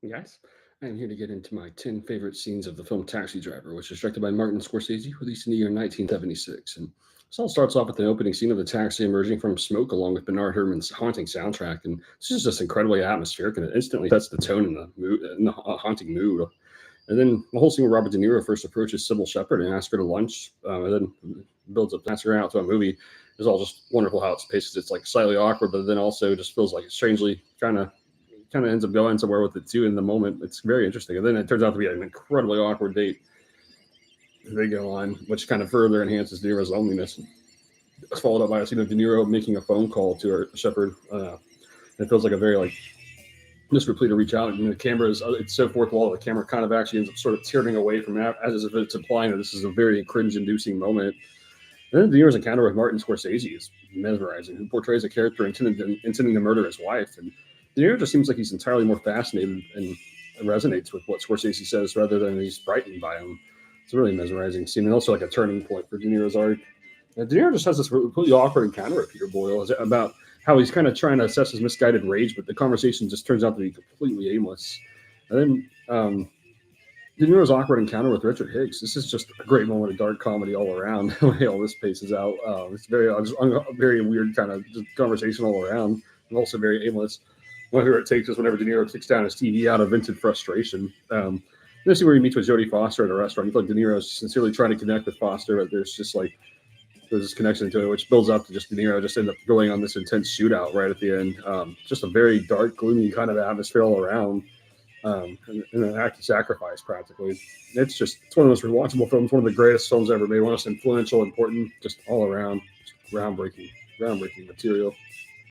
Yes, I am here to get into my 10 favorite scenes of the film Taxi Driver, which was directed by Martin Scorsese, released in the year 1976. And this all starts off with the opening scene of the taxi emerging from smoke along with Bernard Herrmann's haunting soundtrack. And this is just incredibly atmospheric and it instantly sets the tone in the haunting mood. And then the whole scene where Robert De Niro first approaches Sybil Shepherd and asks her to lunch, and then builds up, passes her out to a movie, is all just wonderful how it's paced. It's like slightly awkward, but then also just feels like strangely kind of ends up going somewhere with it too in the moment. It's very interesting. And then it turns out to be an incredibly awkward date they go on, which kind of further enhances De Niro's loneliness. It's followed up by a scene of De Niro making a phone call to her Shepard. It feels like a very like just replete to reach out, and the camera is it's so fourth wall. The camera kind of actually ends up sort of turning away from that, as if it's implying that this is a very cringe-inducing moment. And then De Niro's encounter with Martin Scorsese is mesmerizing, who portrays a character intending to murder his wife. And De Niro just seems like he's entirely more fascinated and resonates with what Scorsese says rather than he's frightened by him. It's a really mesmerizing scene, and also like a turning point for De Niro's art. De Niro just has this completely awkward encounter with Peter Boyle about how he's kind of trying to assess his misguided rage, but the conversation just turns out to be completely aimless. And then De Niro's awkward encounter with Richard Higgs. This is just a great moment of dark comedy all around. The way all this paces out, it's very weird kind of just conversation all around, and also very aimless. Whatever it takes is whenever De Niro kicks down his TV out of vented frustration. This is where he meets with Jodie Foster at a restaurant. You feel like De Niro's sincerely trying to connect with Foster, but there's this connection to it, which builds up to just De Niro just end up going on this intense shootout right at the end. Just a very dark, gloomy kind of atmosphere all around, and an act of sacrifice practically. It's one of the most rewatchable films, one of the greatest films ever made, one of the most influential, important, just all around, just groundbreaking material.